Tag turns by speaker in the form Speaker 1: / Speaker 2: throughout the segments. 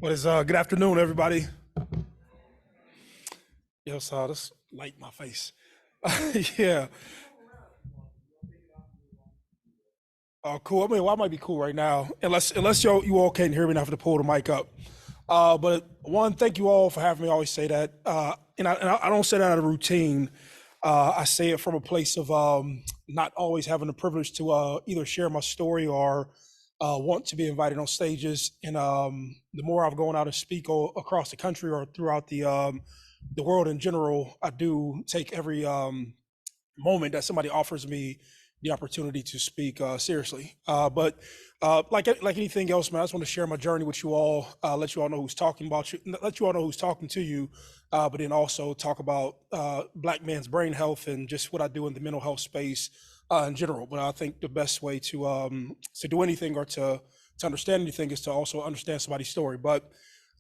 Speaker 1: What is good afternoon, everybody. Yo, saw this light my face. Yeah. Oh, cool. I mean, well, I might be cool right now, unless you all can't hear me, and I have to pull the mic up. But one, thank you all for having me. I always say that, and I don't say that out of routine. I say it from a place of not always having the privilege to either share my story or want to be invited on stages. And the more I've gone out and speak across the country or throughout the world in general, I do take every moment that somebody offers me the opportunity to speak seriously. But like anything else, man, I just want to share my journey with you all, let you all know who's talking about you, let you all know who's talking to you, but then also talk about Black man's brain health and just what I do in the mental health space in general. But I think the best way to do anything or to understand anything is to also understand somebody's story. But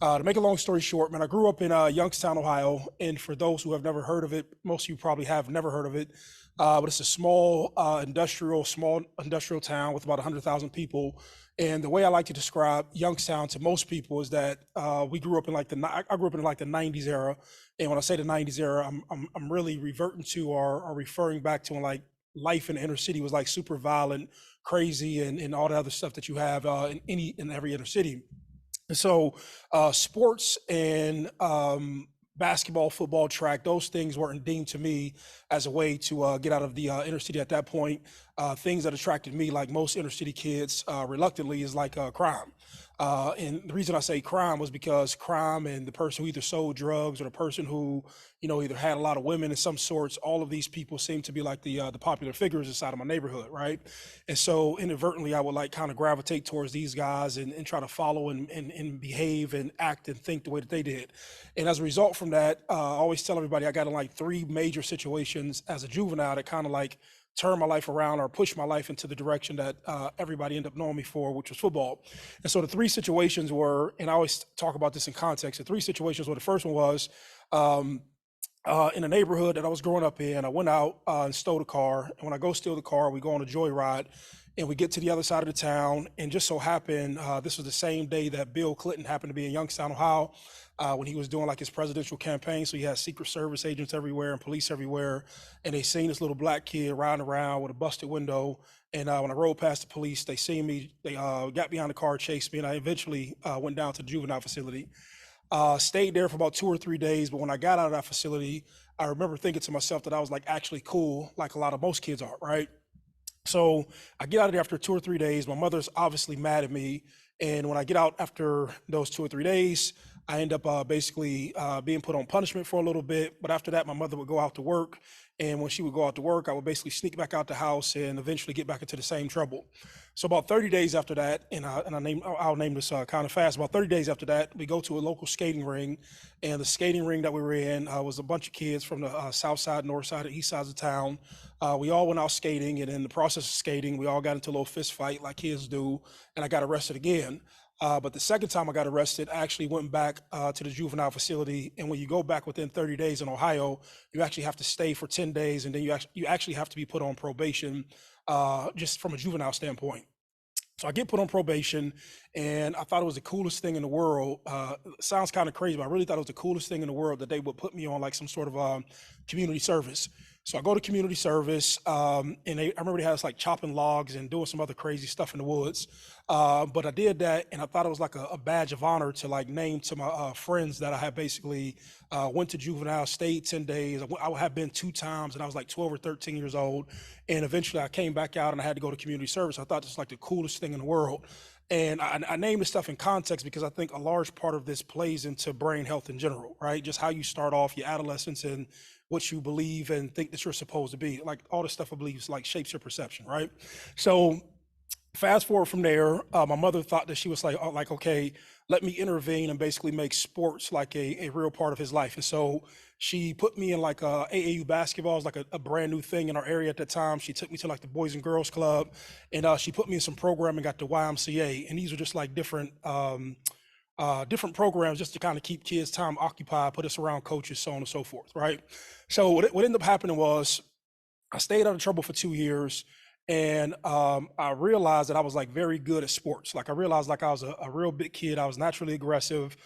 Speaker 1: to make a long story short, man, I grew up in Youngstown, Ohio, and for those who have never heard of it, most of you probably have never heard of it. But it's a small industrial town with about 100,000 people. And the way I like to describe Youngstown to most people is that we grew up in I grew up in like the '90s era. And when I say the '90s era, I'm really reverting to or referring back to when like life in the inner city was like super violent, crazy, and all the other stuff that you have in every inner city. And so, sports and basketball, football, track, those things weren't deemed to me as a way to get out of the inner city at that point. Things that attracted me, like most inner city kids, reluctantly, is like crime. And the reason I say crime was because crime and the person who either sold drugs or the person who, either had a lot of women in some sorts, all of these people seem to be like the popular figures inside of my neighborhood, right? And so inadvertently, I would like kind of gravitate towards these guys and try to follow and behave and act and think the way that they did. And as a result from that, I always tell everybody I got in like three major situations as a juvenile that kind of like turn my life around or push my life into the direction that everybody ended up knowing me for, which was football. And so the three situations were, and I always talk about this in context, the three situations were, the first one was in a neighborhood that I was growing up in. I went out and stole a car. And when I go steal the car, we go on a joyride and we get to the other side of the town. And just so happened, this was the same day that Bill Clinton happened to be in Youngstown, Ohio, when he was doing like his presidential campaign. So he had Secret Service agents everywhere and police everywhere. And they seen this little black kid riding around with a busted window. And when I rode past the police, they seen me, they got behind the car, chased me, and I eventually went down to the juvenile facility. Stayed there for about 2 or 3 days, but when I got out of that facility, I remember thinking to myself that I was like actually cool, like a lot of most kids are, right? So I get out of there after 2 or 3 days. My mother's obviously mad at me. And when I get out after those 2 or 3 days, I end up basically being put on punishment for a little bit. But after that, my mother would go out to work. And when she would go out to work, I would basically sneak back out the house and eventually get back into the same trouble. So about 30 days after that, I'll name this kind of fast. About 30 days after that, we go to a local skating ring, and the skating ring that we were in was a bunch of kids from the south side, north side, and east sides of town. We all went out skating, and in the process of skating, we all got into a little fist fight like kids do, and I got arrested again. But the second time I got arrested, I actually went back to the juvenile facility. And when you go back within 30 days in Ohio, you actually have to stay for 10 days, and then you actually have to be put on probation, just from a juvenile standpoint. So I get put on probation, and I thought it was the coolest thing in the world. Sounds kind of crazy, but I really thought it was the coolest thing in the world that they would put me on like some sort of community service. So I go to community service, and I remember they had us like chopping logs and doing some other crazy stuff in the woods. But I did that, and I thought it was like a badge of honor to like name to my friends that I had basically went to juvenile, stayed 10 days. I have been 2 times, and I was like 12 or 13 years old. And eventually I came back out and I had to go to community service. I thought this was like the coolest thing in the world. And I name this stuff in context because I think a large part of this plays into brain health in general, right? Just how you start off your adolescence and what you believe and think that you're supposed to be. Like all the stuff I believe is like shapes your perception, right? So fast forward from there, my mother thought that she was like, okay, let me intervene and basically make sports like a real part of his life. And so she put me in like AAU basketball. It was like a brand new thing in our area at the time. She took me to like the Boys and Girls Club, and she put me in some programming at the YMCA. And these were just like different programs just to kind of keep kids' time occupied, put us around coaches, so on and so forth, right? So what ended up happening was I stayed out of trouble for 2 years. And I realized that I was like very good at sports. Like I realized like I was a real big kid. I was naturally aggressive.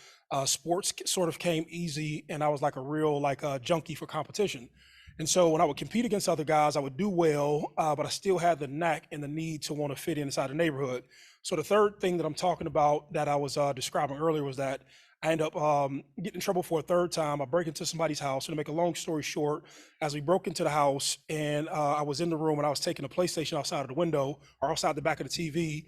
Speaker 1: Sports sort of came easy, and I was like a real like junkie for competition. And so when I would compete against other guys, I would do well, but I still had the knack and the need to want to fit inside the neighborhood. So the third thing that I'm talking about that I was describing earlier was that I end up getting in trouble for a third time. I break into somebody's house. And to make a long story short, as we broke into the house and I was in the room and I was taking a PlayStation outside of the window or outside the back of the TV,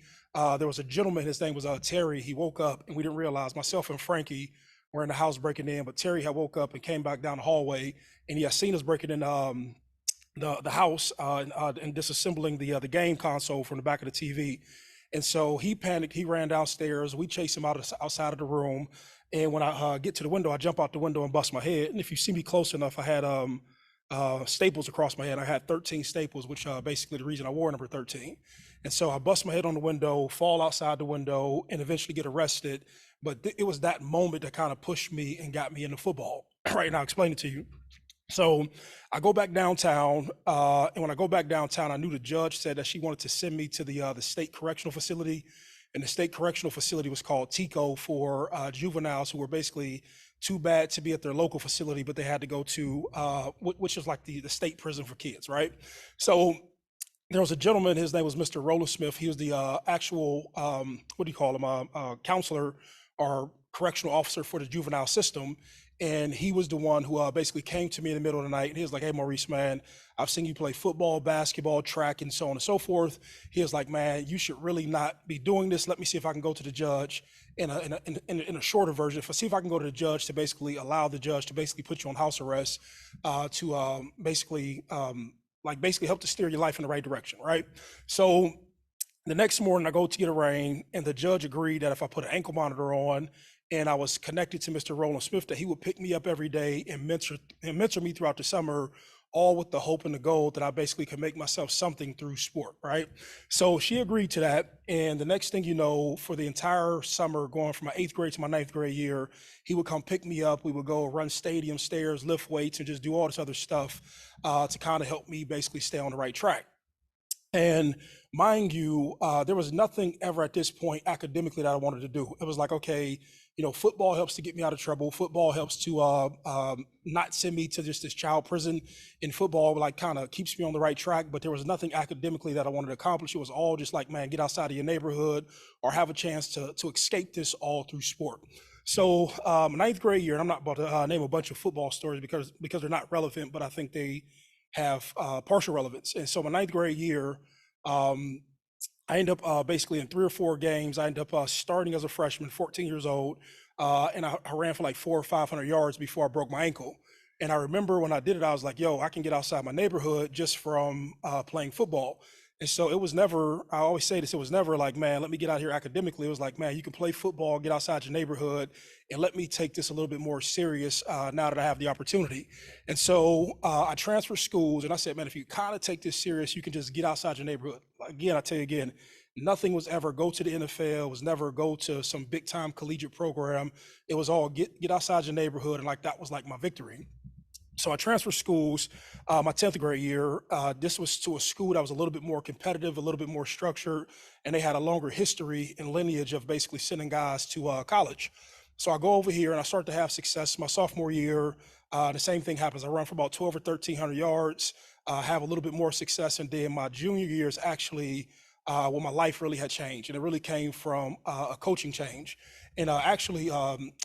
Speaker 1: there was a gentleman. His name was Terry. He woke up and we didn't realize, myself and Frankie were in the house breaking in, but Terry had woke up and came back down the hallway and he had seen us breaking in the house and disassembling the game console from the back of the TV. And so he panicked. He ran downstairs. We chased him outside of the room. And when I get to the window, I jump out the window and bust my head. And if you see me close enough, I had staples across my head. I had 13 staples, which basically the reason I wore number 13. And so I bust my head on the window, fall outside the window, and eventually get arrested. But it was that moment that kind of pushed me and got me into football. Right now, I'll explain it to you. So I go back downtown, and when I go back downtown, I knew the judge said that she wanted to send me to the state correctional facility, and the state correctional facility was called TICO for juveniles who were basically too bad to be at their local facility, but they had to go to which is like the state prison for kids, right? So there was a gentleman. His name was Mr. Roland Smith. He was the actual what do you call him, counselor or correctional officer for the juvenile system. And he was the one who basically came to me in the middle of the night and he was like, "Hey, Maurice, man, I've seen you play football, basketball, track, and so on and so forth." He was like, "Man, you should really not be doing this. Let me see if I can go to the judge in a shorter version. If I see if I can go to the judge to basically allow the judge to basically put you on house arrest to basically help to steer your life in the right direction, right?" So the next morning, I go to get a rain, and the judge agreed that if I put an ankle monitor on and I was connected to Mr. Roland Smith, that he would pick me up every day and mentor me throughout the summer, all with the hope and the goal that I basically could make myself something through sport, right? So she agreed to that. And the next thing you know, for the entire summer, going from my 8th grade to my 9th grade year, he would come pick me up. We would go run stadium stairs, lift weights, and just do all this other stuff to kind of help me basically stay on the right track. And mind you, there was nothing ever at this point academically that I wanted to do. It was like, okay, football helps to get me out of trouble. Football helps to not send me to just this child prison. In football, like kind of keeps me on the right track. But there was nothing academically that I wanted to accomplish. It was all just like, man, get outside of your neighborhood or have a chance to escape this all through sport. So 9th grade year, and I'm not about to name a bunch of football stories because they're not relevant, but I think they have partial relevance. And so my 9th grade year, um, I end up basically in 3 or 4 games. I end up starting as a freshman, 14 years old, and I ran for like 400 or 500 yards before I broke my ankle. And I remember when I did it, I was like, "Yo, I can get outside my neighborhood just from playing football." And so it was never. I always say this: it was never like, "Man, let me get out here academically." It was like, "Man, you can play football, get outside your neighborhood, and let me take this a little bit more serious now that I have the opportunity." And so I transferred schools, and I said, "Man, if you kind of take this serious, you can just get outside your neighborhood." Again, I tell you again, nothing was ever go to the NFL, was never go to some big time collegiate program. It was all get outside your neighborhood, and like that was like my victory. So I transferred schools my 10th grade year. This was to a school that was a little bit more competitive, a little bit more structured, and they had a longer history and lineage of basically sending guys to college. So I go over here and I start to have success my sophomore year. The same thing happens. I run for about 12 or 1300 yards, have a little bit more success. And then my junior year is actually when my life really had changed. And it really came from a coaching change. And actually,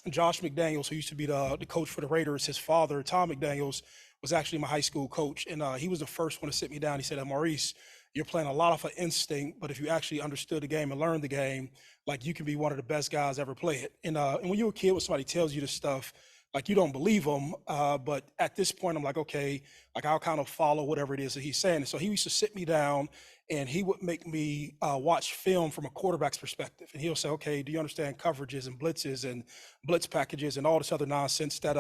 Speaker 1: Josh McDaniels, who used to be the coach for the Raiders, his father, Tom McDaniels, was actually my high school coach. And he was the first one to sit me down. He said, "Maurice, you're playing a lot of an instinct, but if you actually understood the game and learned the game, like you can be one of the best guys ever play it." And when you're a kid, when somebody tells you this stuff, like you don't believe them. But at this point, I'm like, okay, like I'll kind of follow whatever it is that he's saying. And so he used to sit me down and he would make me watch film from a quarterback's perspective. And he'll say, "Okay, do you understand coverages and blitzes and blitz packages and all this other nonsense that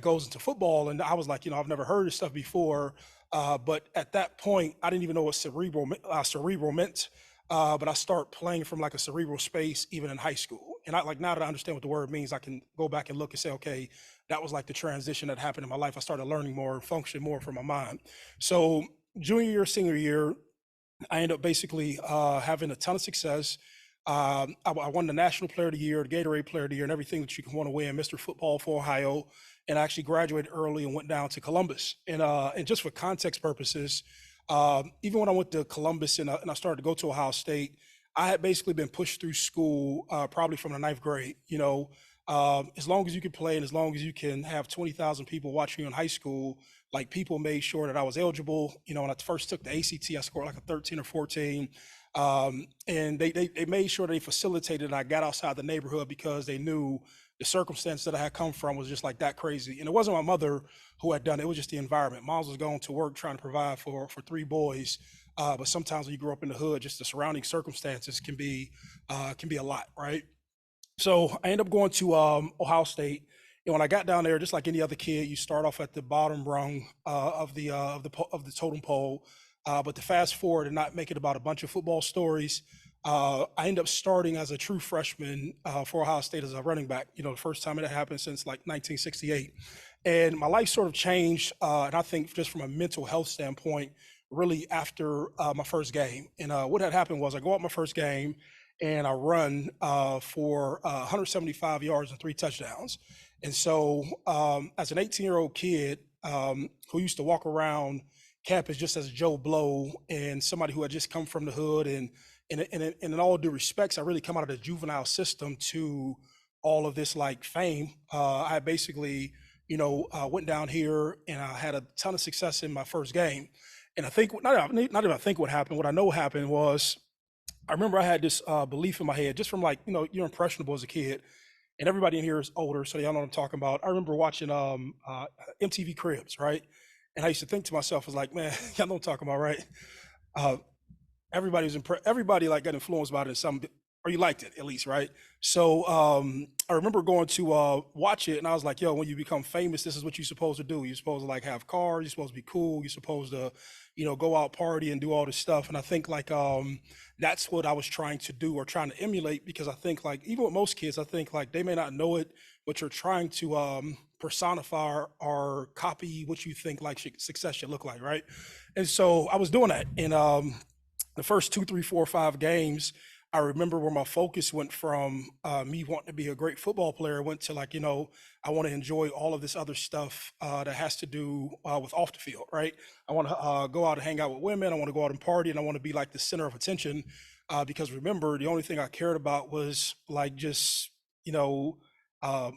Speaker 1: goes into football?" And I was like, I've never heard this stuff before. But at that point, I didn't even know what cerebral meant. But I start playing from like a cerebral space even in high school. And I like now that I understand what the word means, I can go back and look and say, okay, that was like the transition that happened in my life. I started learning more and function more from my mind. So junior year, senior year, I ended up basically having a ton of success. I won the National Player of the Year, the Gatorade Player of the Year, and everything that you can want to win, Mr. Football for Ohio. And I actually graduated early and went down to Columbus. And just for context purposes, even when I went to Columbus and I started to go to Ohio State, I had basically been pushed through school probably from the ninth grade. As long as you can play and as long as you can have 20,000 people watching you in high school, like people made sure that I was eligible. When I first took the ACT, I scored like a 13 or 14. And they made sure they facilitated and I got outside the neighborhood because they knew the circumstance that I had come from was just like that crazy. And it wasn't my mother who had done it, it was just the environment. Moms was going to work trying to provide for three boys. But sometimes when you grow up in the hood, just the surrounding circumstances can be a lot, right? So I ended up going to Ohio State, and when I got down there, just like any other kid, you start off at the bottom rung of the totem pole. But to fast forward and not make it about a bunch of football stories, I ended up starting as a true freshman for Ohio State as a running back. The first time it had happened since like 1968, and my life sort of changed. And I think just from a mental health standpoint, really after my first game. And what had happened was I go out my first game and I run for 175 yards and three touchdowns. And so, as an 18-year-old kid who used to walk around campus just as Joe Blow and somebody who had just come from the hood, and in all due respects, I really come out of the juvenile system to all of this like fame. I basically, went down here and I had a ton of success in my first game. And I think not even I think what happened. What I know happened was I remember I had this belief in my head, just from like, you're impressionable as a kid, and everybody in here is older, so y'all know what I'm talking about. I remember watching MTV Cribs, right? And I used to think to myself, I was like, man, y'all know what I'm talking about, right? Uh, everybody like got influenced by it in some, or you liked it at least, right? So I remember going to watch it, and I was like, yo, when you become famous, this is what you're supposed to do. You're supposed to like have cars, you're supposed to be cool, you're supposed to, go out party and do all this stuff. And I think like that's what I was trying to do or trying to emulate, because I think like even with most kids, I think like they may not know it, but you're trying to personify or copy what you think like success should look like, right? And so I was doing that. And the first two, three, four, 5 games, I remember where my focus went from me wanting to be a great football player, went to like, I want to enjoy all of this other stuff that has to do with off the field, right? I want to go out and hang out with women. I want to go out and party, and I want to be like the center of attention, because remember, the only thing I cared about was like just, you know, uh,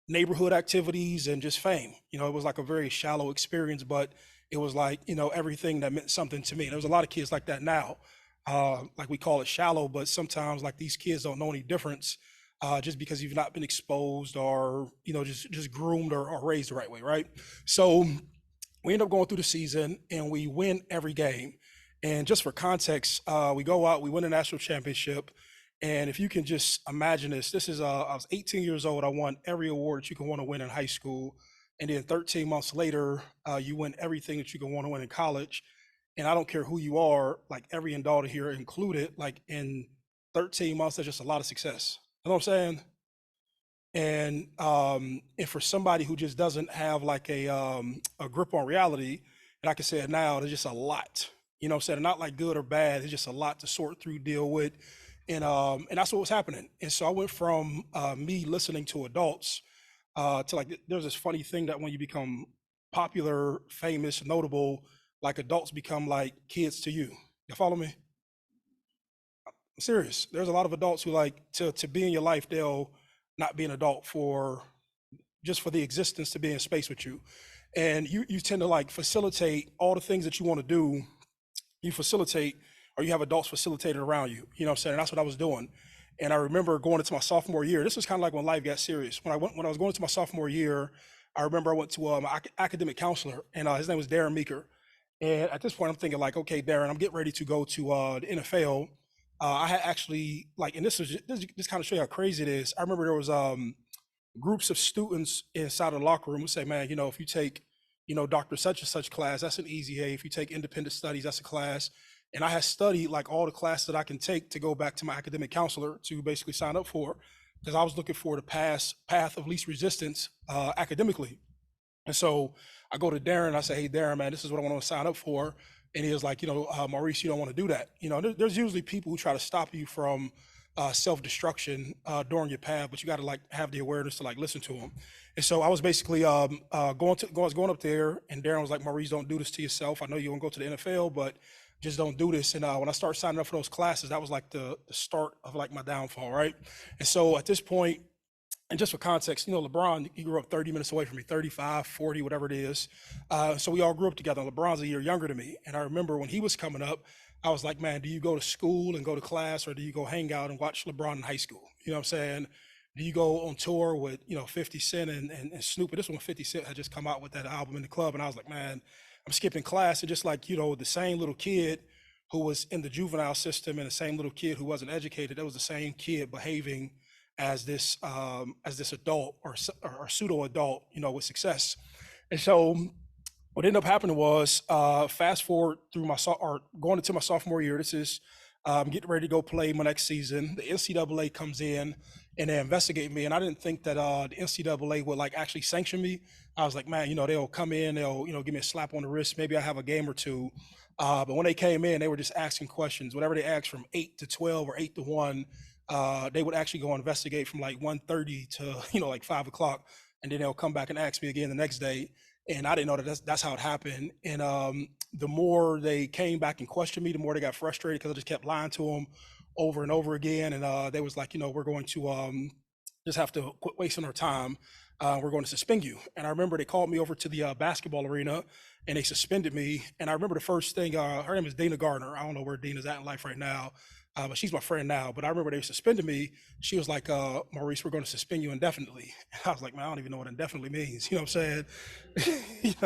Speaker 1: neighborhood activities and just fame. It was like a very shallow experience, but it was like, everything that meant something to me. There's a lot of kids like that now. Like we call it shallow, but sometimes like these kids don't know any difference just because you've not been exposed or, just groomed or raised the right way, right? So we end up going through the season and we win every game. And just for context, we go out, we win a national championship. And if you can just imagine this, I was 18 years old. I won every award that you can want to win in high school. And then 13 months later, you win everything that you can want to win in college. And I don't care who you are, like every adult here included, like in 13 months, that's just a lot of success. You know what I'm saying? And for somebody who just doesn't have like a grip on reality, and I can say it now, there's just a lot. You know what I'm saying? Not like good or bad. It's just a lot to sort through, deal with, and that's what was happening. And so I went from me listening to adults to like there's this funny thing that when you become popular, famous, notable, like adults become like kids to you. You follow me? I'm serious. There's a lot of adults who like to be in your life, they'll not be an adult for just for the existence to be in space with you. And you tend to like facilitate all the things that you want to do. You facilitate, or you have adults facilitated around you. You know what I'm saying? And that's what I was doing. And I remember going into my sophomore year. This was kind of like when life got serious. When I was going into my sophomore year, I remember I went to my academic counselor, and his name was Darren Meeker. And at this point, I'm thinking like, okay, Darren, I'm getting ready to go to the NFL. I had actually like, and this kind of show you how crazy it is. I remember there was groups of students inside of the locker room who say, man, if you take, Dr. Such and Such class, that's an easy A. If you take independent studies, that's a class. And I had studied like all the classes that I can take to go back to my academic counselor to basically sign up for, because I was looking for the path of least resistance academically. And so I go to Darren, I say, hey, Darren, man, this is what I want to sign up for. and he was like, Maurice, you don't want to do that. There's usually people who try to stop you from self-destruction during your path, but you got to like have the awareness to like listen to them. And so I was basically going up there, and Darren was like, Maurice, don't do this to yourself. I know you want to go to the NFL, but just don't do this. And when I started signing up for those classes, that was like the start of like my downfall, right? And so at this point, and just for context, LeBron, he grew up 30 minutes away from me, 35, 40, whatever it is. So we all grew up together. LeBron's a year younger than me. And I remember when he was coming up, I was like, man, do you go to school and go to class, or do you go hang out and watch LeBron in high school? You know what I'm saying? Do you go on tour with, 50 Cent and Snoop? This one, 50 Cent had just come out with that album in the club. And I was like, man, I'm skipping class. And just like, the same little kid who was in the juvenile system and the same little kid who wasn't educated, that was the same kid behaving as this adult or pseudo adult, with success. And so what ended up happening was, fast forward through or going into my sophomore year. This is getting ready to go play my next season. The NCAA comes in and they investigate me, and I didn't think that the NCAA would like actually sanction me. I was like, man, they'll come in, they'll give me a slap on the wrist, maybe I have a game or two. But when they came in, they were just asking questions. Whatever they asked from 8 to 12 or 8 to 1, they would actually go investigate from like 1:30 to like 5 o'clock, and then they'll come back and ask me again the next day. And I didn't know that that's how it happened. And the more they came back and questioned me, the more they got frustrated because I just kept lying to them over and over again. And they was like, we're going to just have to quit wasting our time. We're going to suspend you. And I remember they called me over to the basketball arena and they suspended me. And I remember the first thing, her name is Dina Gardner. I don't know where Dina's at in life right now, but she's my friend now. But I remember they suspended me. She was like, Maurice, we're going to suspend you indefinitely. And I was like, man, I don't even know what indefinitely means. You know what I'm saying?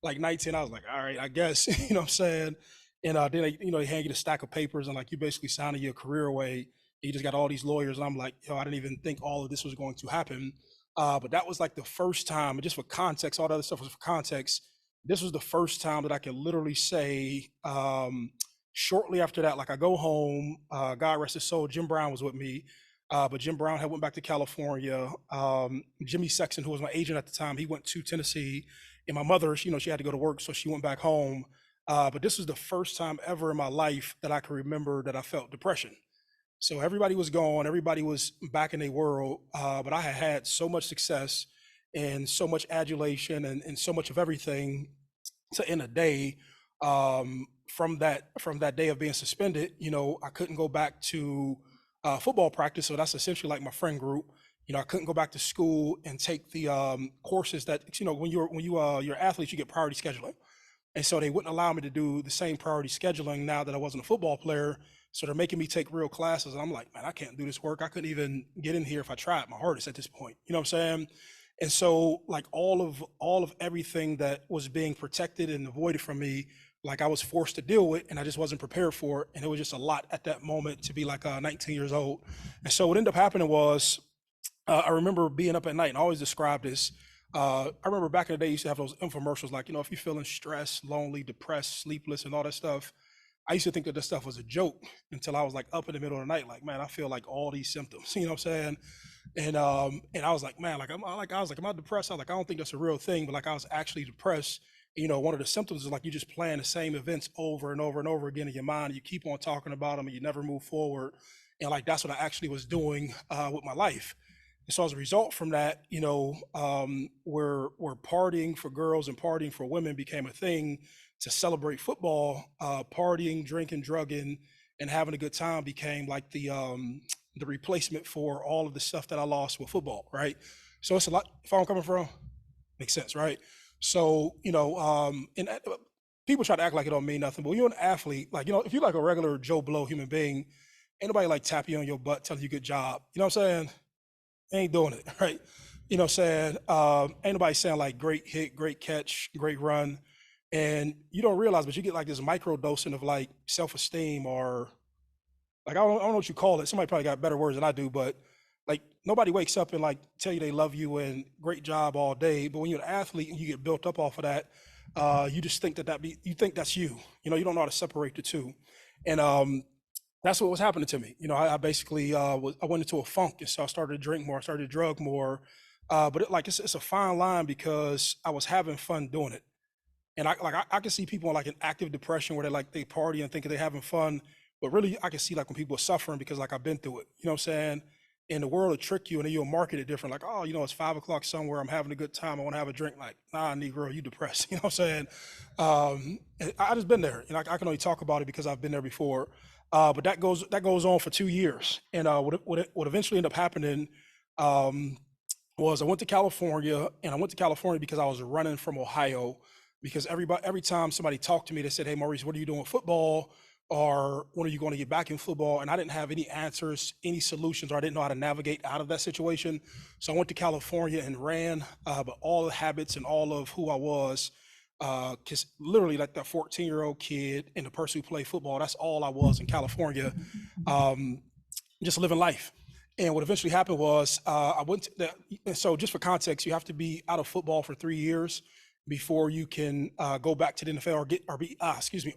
Speaker 1: Like 19, I was like, all right, I guess, you know what I'm saying? And then they hand you the stack of papers and like you basically signing your career away. You just got all these lawyers. And I'm like, I didn't even think all of this was going to happen. But that was like the first time, and just for context, all the other stuff was for context. This was the first time that I could literally say, shortly after that, like I go home, God rest his soul, Jim Brown was with me. But Jim Brown had went back to California. Jimmy Sexton, who was my agent at the time, he went to Tennessee. And my mother, she had to go to work, so she went back home. But this was the first time ever in my life that I could remember that I felt depression. So everybody was gone, everybody was back in their world, but I had had so much success and so much adulation and so much of everything to end a day. From that day of being suspended, I couldn't go back to football practice. So that's essentially like my friend group. I couldn't go back to school and take the courses that when you're athletes, you get priority scheduling. And so they wouldn't allow me to do the same priority scheduling now that I wasn't a football player. So they're making me take real classes. And I'm like, man, I can't do this work. I couldn't even get in here if I tried my hardest at this point. You know what I'm saying? And so like all of everything that was being protected and avoided from me, like I was forced to deal with, and I just wasn't prepared for it. And it was just a lot at that moment to be like 19 years old. And so what ended up happening was, I remember being up at night, and I always describe this. I remember back in the day, you used to have those infomercials, like, if you're feeling stressed, lonely, depressed, sleepless, and all that stuff. I used to think that this stuff was a joke until I was like up in the middle of the night, like, man, I feel like all these symptoms, you know what I'm saying? And I was like, man, like am I depressed? I was like, I don't think that's a real thing, but like I was actually depressed. One of the symptoms is like you just playing the same events over and over and over again in your mind. And you keep on talking about them and you never move forward. And like that's what I actually was doing with my life. And so as a result from that, where partying for girls and partying for women became a thing to celebrate football, partying, drinking, drugging, and having a good time became like the replacement for all of the stuff that I lost with football, right? So it's a lot. If I'm coming from, makes sense, right? So people try to act like it don't mean nothing, but when you're an athlete, like if you're like a regular Joe Blow human being, ain't nobody like tap you on your butt, telling you good job. You know what I'm saying? Ain't doing it, right? You know what I'm saying? Ain't nobody saying like great hit, great catch, great run. And you don't realize, but you get like this micro dosing of like self-esteem, or like, I don't know what you call it. Somebody probably got better words than I do, but like nobody wakes up and like tell you they love you and great job all day. But when you're an athlete and you get built up off of that, you just think you think that's you. You don't know how to separate the two. And that's what was happening to me. I basically I went into a funk, and so I started to drink more, I started to drug more. But it's a fine line because I was having fun doing it. And I can see people in like an active depression where they party and think they're having fun, but really I can see like when people are suffering because like I've been through it. You know what I'm saying? And the world will trick you and then you'll market it different. Like, oh, it's 5 o'clock somewhere. I'm having a good time. I want to have a drink. Like, nah, Negro, you depressed. You know what I'm saying? I just been there, and I can only talk about it because I've been there before. But that goes on for 2 years, and what eventually ended up happening um, was I went to California, and I went to California because I was running from Ohio. Because every time somebody talked to me, they said, "Hey, Maurice, what are you doing with football? Or when are you going to get back in football?" And I didn't have any answers, any solutions, or I didn't know how to navigate out of that situation. So I went to California and ran, but all the habits and all of who I was, because literally like that 14-year-old kid and the person who played football, that's all I was in California. Um, just living life. And what eventually happened was I went to the, and so just for context, you have to be out of football for 3 years before you can go back to the NFL or get or be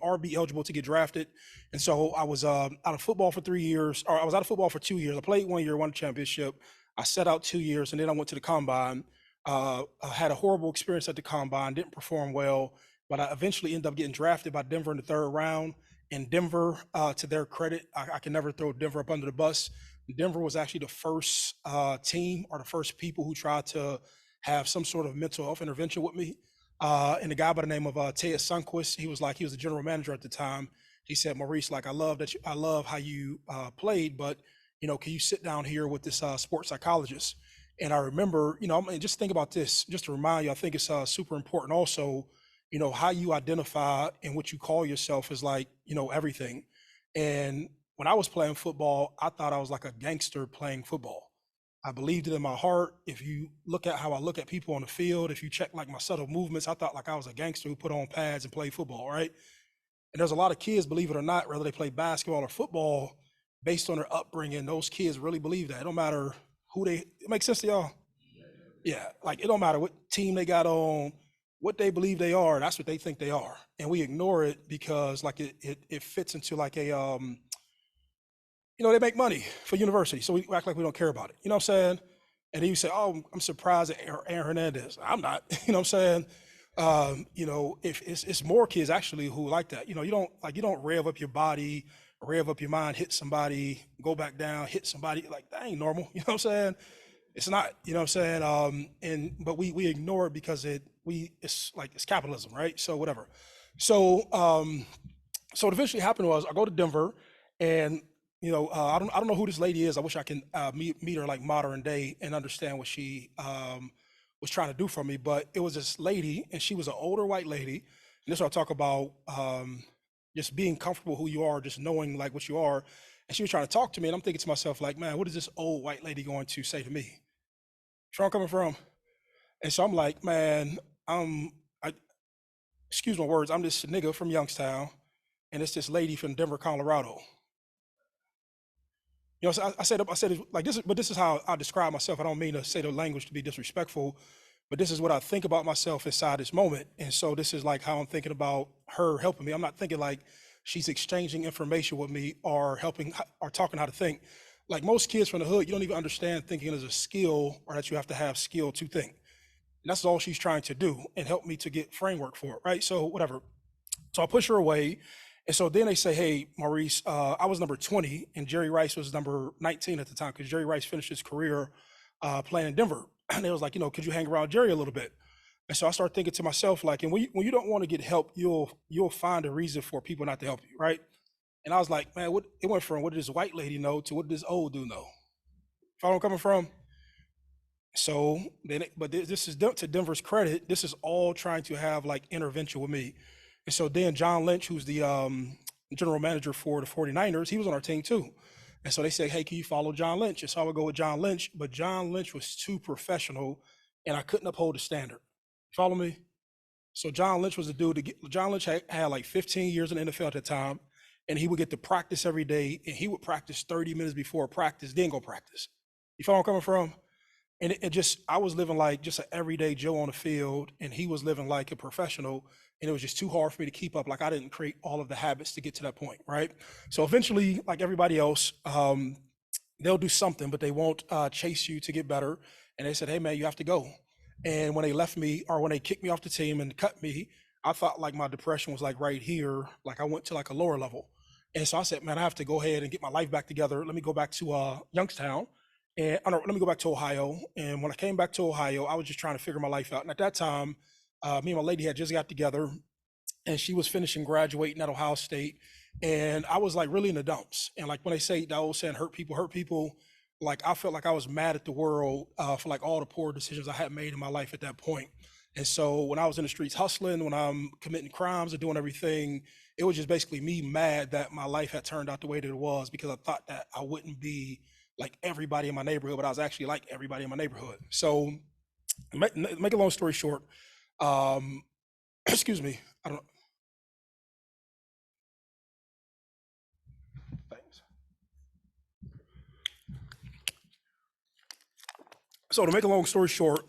Speaker 1: or be eligible to get drafted. And so I was out of football for 3 years, or I was out of football for 2 years. I played 1 year, won a championship. I set out 2 years, and then I went to the combine. I had a horrible experience at the combine, didn't perform well, but I eventually ended up getting drafted by Denver in the third round. And Denver, to their credit, I can never throw Denver up under the bus. Denver was actually the first team or the first people who tried to have some sort of mental health intervention with me. And the guy by the name of Ted Sunquist, he was the general manager at the time. He said, Maurice, like I love how you played, but can you sit down here with this sports psychologist? And I remember, I mean, just think about this, just to remind you, I think it's super important also, how you identify and what you call yourself is like, everything. And when I was playing football, I thought I was like a gangster playing football. I believed it in my heart. If you look at how I look at people on the field, if you check like my subtle movements, I thought like I was a gangster who put on pads and played football, right? And there's a lot of kids, believe it or not, whether they play basketball or football, based on their upbringing, those kids really believe that. It don't matter who they, it makes sense to y'all? Yeah, like it don't matter what team they got on, what they believe they are, that's what they think they are. And we ignore it because like it fits into like they make money for university. So we act like we don't care about it. You know what I'm saying? And then you say, oh, I'm surprised at Aaron Hernandez. I'm not, you know what I'm saying? If it's more kids actually who like that. You don't rev up your body, rev up your mind, hit somebody, go back down, hit somebody. Like that ain't normal. You know what I'm saying? It's not, you know what I'm saying? But we ignore it because it's like it's capitalism, right? So whatever. So what eventually happened was I go to Denver, and I don't know who this lady is. I wish I can meet her like modern day and understand what she was trying to do for me. But it was this lady, and she was an older white lady. And this is what I talk about, just being comfortable who you are, just knowing like what you are. And she was trying to talk to me, and I'm thinking to myself like, man, what is this old white lady going to say to me? Where I'm coming from? And so I'm like, man, I excuse my words, I'm this nigga from Youngstown, and it's this lady from Denver, Colorado. So I said it like this, but this is how I describe myself. I don't mean to say the language to be disrespectful, but this is what I think about myself inside this moment. And so this is like how I'm thinking about her helping me. I'm not thinking like she's exchanging information with me or helping or talking how to think. Like most kids from the hood, you don't even understand thinking as a skill or that you have to have skill to think. And that's all she's trying to do and help me to get framework for it, right? So whatever. So I push her away. And so then they say, hey, Maurice, I was number 20 and Jerry Rice was number 19 at the time because Jerry Rice finished his career playing in Denver. And it was like, could you hang around Jerry a little bit? And so I started thinking to myself, like, and when you don't want to get help, you'll find a reason for people not to help you, right? And I was like, man, it went from what did this white lady know to what did this old dude know? If I don't coming from. So then, but this is to Denver's credit. This is all trying to have like intervention with me. And so then John Lynch, who's the general manager for the 49ers, he was on our team too. And so they said, hey, can you follow John Lynch? And so I would go with John Lynch, but John Lynch was too professional and I couldn't uphold the standard. Follow me? So John Lynch was a dude John Lynch had like 15 years in the NFL at the time, and he would get to practice every day, and he would practice 30 minutes before practice, then go practice. You follow where I'm coming from? And it just, I was living like just an everyday Joe on the field, and he was living like a professional, and it was just too hard for me to keep up. Like I didn't create all of the habits to get to that point, right? So eventually, like everybody else, they'll do something, but they won't chase you to get better. And they said, hey man, you have to go. And when they left me, or when they kicked me off the team and cut me, I thought like my depression was like right here, like I went to like a lower level. And so I said, man, I have to go ahead and get my life back together. Let me go back to Youngstown, and I don't, let me go back to Ohio. And when I came back to Ohio, I was just trying to figure my life out. And at that time, me and my lady had just got together, and she was finishing graduating at Ohio State, and I was like really in the dumps. And like when they say the old saying, hurt people," like I felt like I was mad at the world for like all the poor decisions I had made in my life at that point. And so when I was in the streets hustling, when I'm committing crimes and doing everything, it was just basically me mad that my life had turned out the way that it was, because I thought that I wouldn't be like everybody in my neighborhood, but I was actually like everybody in my neighborhood. So make a long story short, um, excuse me, I don't. Thanks. So to make a long story short,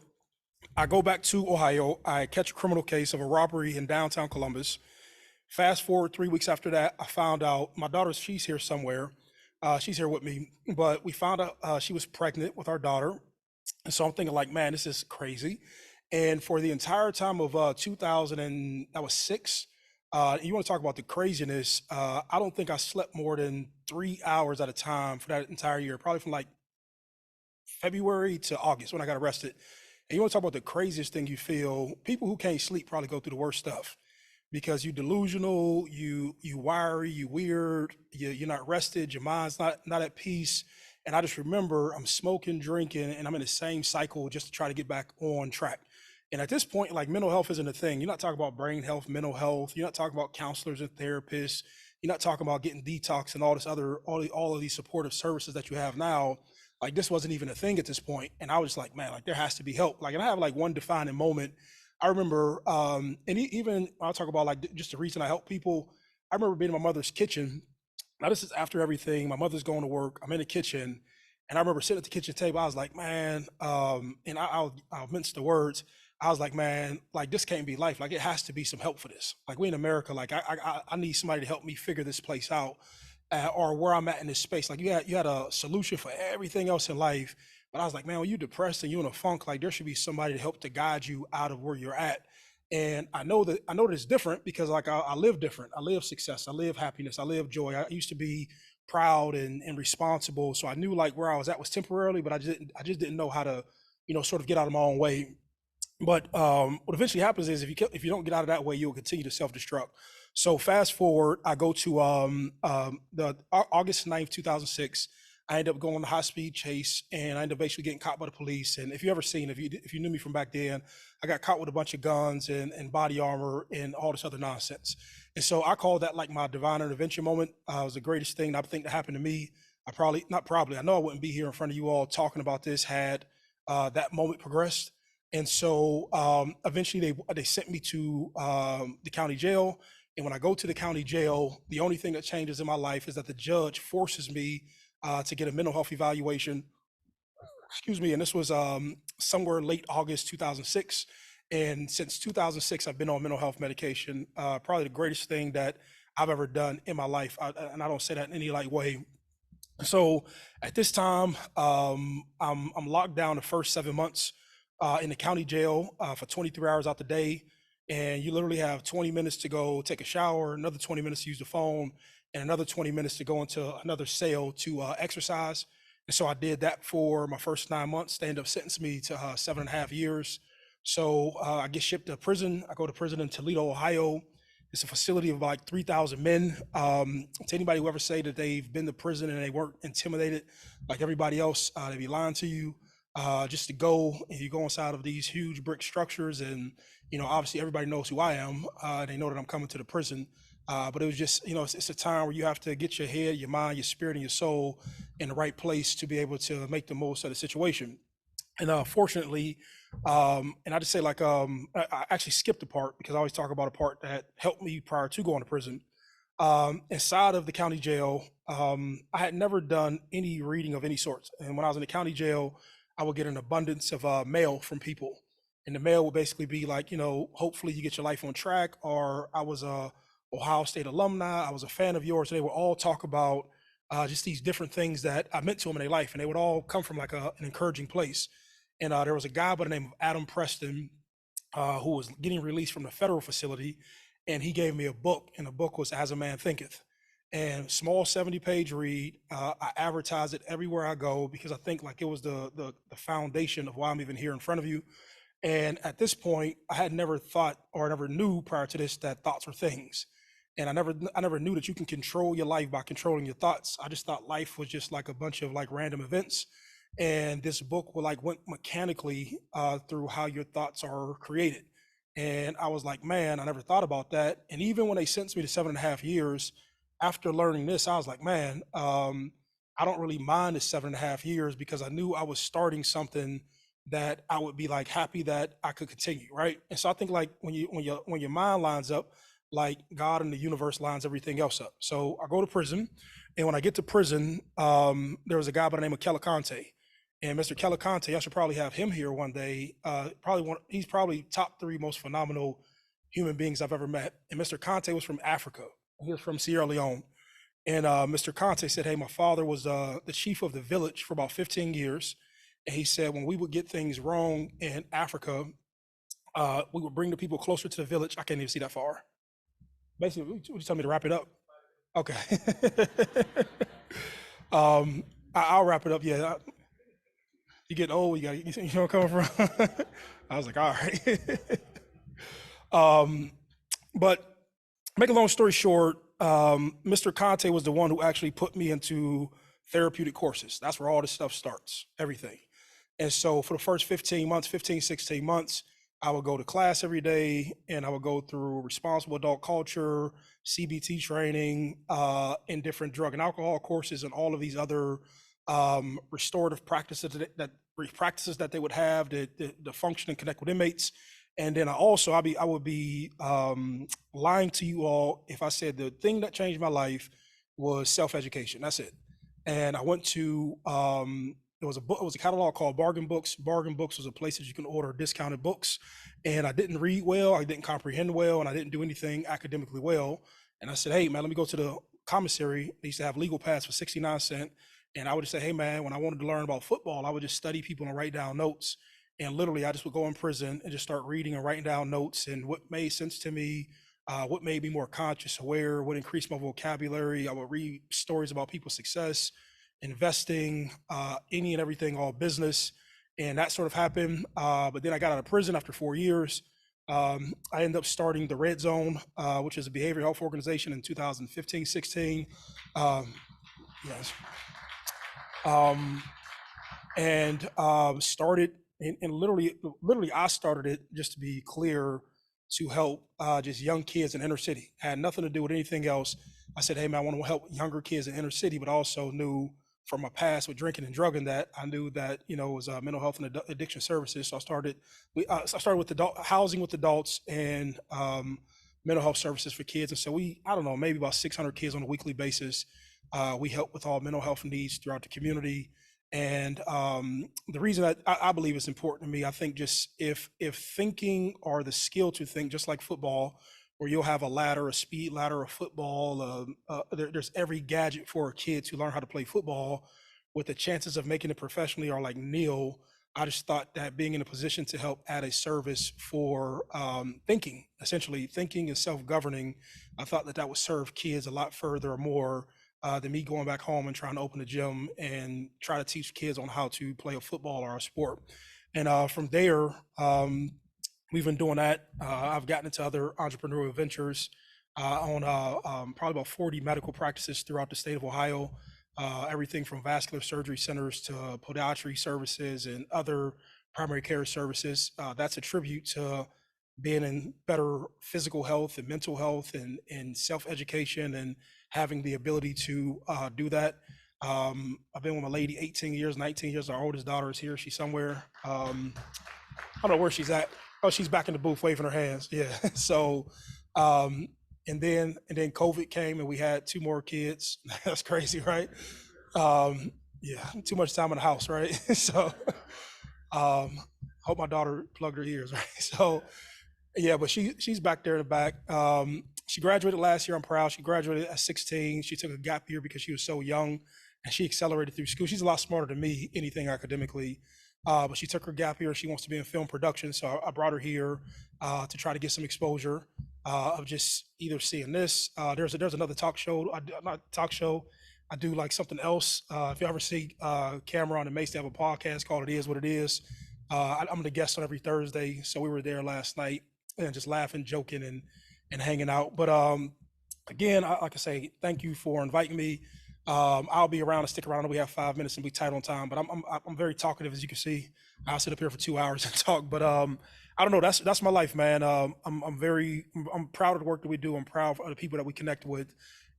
Speaker 1: I go back to Ohio. I catch a criminal case of a robbery in downtown Columbus. Fast forward 3 weeks after that, I found out my daughter, she's here somewhere. She's here with me, but we found out she was pregnant with our daughter. And so I'm thinking like, man, this is crazy. And for the entire time of 2000, and that was six, you want to talk about the craziness. I don't think I slept more than 3 hours at a time for that entire year, probably from like February to August when I got arrested. And you want to talk about the craziest thing you feel? People who can't sleep probably go through the worst stuff, because you delusional, you wiry, you weird, you're not rested, your mind's not at peace. And I just remember I'm smoking, drinking, and I'm in the same cycle just to try to get back on track. And at this point, like mental health isn't a thing. You're not talking about brain health, mental health. You're not talking about counselors and therapists. You're not talking about getting detox and all this other all of these supportive services that you have now. Like this wasn't even a thing at this point. And I was like, man, like there has to be help. Like, and I have like one defining moment. I remember, and even I'll talk about like just the reason I help people. I remember being in my mother's kitchen. Now this is after everything. My mother's going to work. I'm in the kitchen, and I remember sitting at the kitchen table. I was like, man, and I'll mince the words. I was like, man, like this can't be life. Like it has to be some help for this. Like we in America. Like I need somebody to help me figure this place out, or where I'm at in this space. Like you had a solution for everything else in life, but I was like, man, when you depressed and you in a funk, like there should be somebody to help to guide you out of where you're at. And I know that it's different because like I live different. I live success. I live happiness. I live joy. I used to be proud and responsible. So I knew like where I was at was temporarily, but I just didn't know how to, sort of get out of my own way. But what eventually happens is if you don't get out of that way, you'll continue to self destruct. So fast forward, I go to the August 9th, 2006. I end up going on a high speed chase, and I end up basically getting caught by the police. And if you ever seen, if you knew me from back then, I got caught with a bunch of guns and body armor and all this other nonsense. And so I call that like my divine intervention moment. It was the greatest thing I think that happened to me. I probably not probably I know I wouldn't be here in front of you all talking about this had that moment progressed. And so eventually they sent me to the county jail. And when I go to the county jail, the only thing that changes in my life is that the judge forces me to get a mental health evaluation. Excuse me. And this was somewhere late August 2006. And since 2006, I've been on mental health medication. Probably the greatest thing that I've ever done in my life. And I don't say that in any light way. So at this time, I'm locked down the first 7 months in the county jail for 23 hours out the day, and you literally have 20 minutes to go take a shower, another 20 minutes to use the phone, and another 20 minutes to go into another cell to exercise. And so I did that for my first 9 months. They ended up sentencing me to 7.5 years. So I get shipped to prison. I go to prison in Toledo, Ohio. It's a facility of like 3,000 men. To anybody who ever say that they've been to prison and they weren't intimidated like everybody else, they be lying to you. Just to go, and you go inside of these huge brick structures, and obviously everybody knows who I am. They know that I'm coming to the prison. But it was just, it's a time where you have to get your head, your mind, your spirit, and your soul in the right place to be able to make the most of the situation. And fortunately, and I just say like I actually skipped a part because I always talk about a part that helped me prior to going to prison. Inside of the county jail, I had never done any reading of any sorts. And when I was in the county jail, I would get an abundance of mail from people. And the mail would basically be like, hopefully you get your life on track, or I was a Ohio State alumni, I was a fan of yours. They would all talk about just these different things that I meant to them in their life. And they would all come from like an encouraging place. And there was a guy by the name of Adam Preston. who was getting released from the federal facility, and he gave me a book, and the book was As a Man Thinketh. And small 70-page read. I advertise it everywhere I go because I think like it was the foundation of why I'm even here in front of you. And at this point, I had never thought or never knew prior to this that thoughts were things. And I never knew that you can control your life by controlling your thoughts. I just thought life was just like a bunch of like random events. And this book will like went mechanically through how your thoughts are created. And I was like, man, I never thought about that. And even when they sentenced me to 7.5 years, after learning this, I was like, man, I don't really mind the 7.5 years because I knew I was starting something that I would be like happy that I could continue, right? And so I think like when your mind lines up, like God and the universe lines everything else up. So I go to prison, and when I get to prison, there was a guy by the name of Calicante, and Mr. Calicante, I should probably have him here one day. He's probably top three most phenomenal human beings I've ever met. And Mr. Conte was from Africa. He was from Sierra Leone. And Mr. Conte said, hey, my father was the chief of the village for about 15 years. And he said, when we would get things wrong in Africa, we would bring the people closer to the village. I can't even see that far. Basically, you tell me to wrap it up. Okay. I'll wrap it up. Yeah, you get old, you know where I'm coming from. I was like, all right. But make a long story short, Mr. Conte was the one who actually put me into therapeutic courses. That's where all this stuff starts, everything. And so for the first 15 months, 15, 16 months, I would go to class every day, and I would go through responsible adult culture, CBT training, and different drug and alcohol courses, and all of these other restorative practices that they would have to function and connect with inmates. And then I would be lying to you all if I said the thing that changed my life was self-education. That's it. And I went to it was a catalog called Bargain Books. Bargain Books was a place that you can order discounted books. And I didn't read well, I didn't comprehend well, and I didn't do anything academically well. And I said, hey man, let me go to the commissary. They used to have legal pads for 69 cents. And I would just say, hey man, when I wanted to learn about football, I would just study people and write down notes. And literally, I just would go in prison and just start reading and writing down notes and what made sense to me, what made me more conscious, aware, what increased my vocabulary. I would read stories about people's success, investing, any and everything, all business. And that sort of happened. But then I got out of prison after 4 years. I ended up starting the Red Zone, which is a behavioral health organization in 2015, 16. Yes. And started and literally I started it, just to be clear, to help just young kids in inner city. Had nothing to do with anything else. I said, hey man, I want to help younger kids in inner city, but also knew from my past with drinking and drugging that I knew that it was mental health and addiction services. So I started with housing with adults and mental health services for kids. And so I don't know, maybe about 600 kids on a weekly basis. We help with all mental health needs throughout the community. And the reason I believe it's important to me, I think just if thinking or the skill to think, just like football, where you'll have a ladder, a speed ladder, a football, there's every gadget for a kid to learn how to play football, with the chances of making it professionally are like nil. I just thought that being in a position to help add a service for thinking, essentially thinking and self-governing, I thought that would serve kids a lot further or more than me going back home and trying to open a gym and try to teach kids on how to play a football or a sport. And from there, we've been doing that. I've gotten into other entrepreneurial ventures. Own probably about 40 medical practices throughout the state of Ohio, everything from vascular surgery centers to podiatry services and other primary care services. That's a tribute to being in better physical health and mental health and self-education and having the ability to do that. I've been with my lady 18 years, 19 years. Our oldest daughter is here. She's somewhere. I don't know where she's at. Oh, she's back in the booth waving her hands. Yeah. So, and then COVID came and we had two more kids. That's crazy, right? Yeah, too much time in the house, right? So, hope my daughter plugged her ears, right? So, yeah, but she's back there in the back. She graduated last year. I'm proud. She graduated at 16. She took a gap year because she was so young, and she accelerated through school. She's a lot smarter than me, anything academically. but she took her gap year. She wants to be in film production, so I brought her here to try to get some exposure of just either seeing this. There's another talk show. Not talk show. I do like something else. If you ever see Cameron and Mace, they have a podcast called "It Is What It Is." I'm the guest on every Thursday, so we were there last night and just laughing, joking, and hanging out. But again, like I say, thank you for inviting me. I'll be around and stick around. We have 5 minutes and be tight on time, but I'm very talkative, as you can see. I'll sit up here for 2 hours and talk, but I don't know. That's my life, man. I'm proud of the work that we do. I'm proud of the people that we connect with,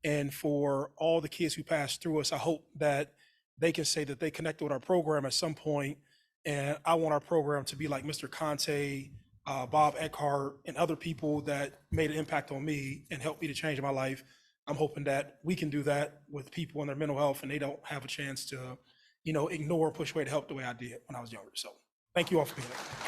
Speaker 1: and for all the kids who pass through us. I hope that they can say that they connected with our program at some point, and I want our program to be like Mr. Conte, Bob Eckhart, and other people that made an impact on me and helped me to change my life. I'm hoping that we can do that with people in their mental health and they don't have a chance to, ignore or push away to help the way I did when I was younger. So thank you all for being here.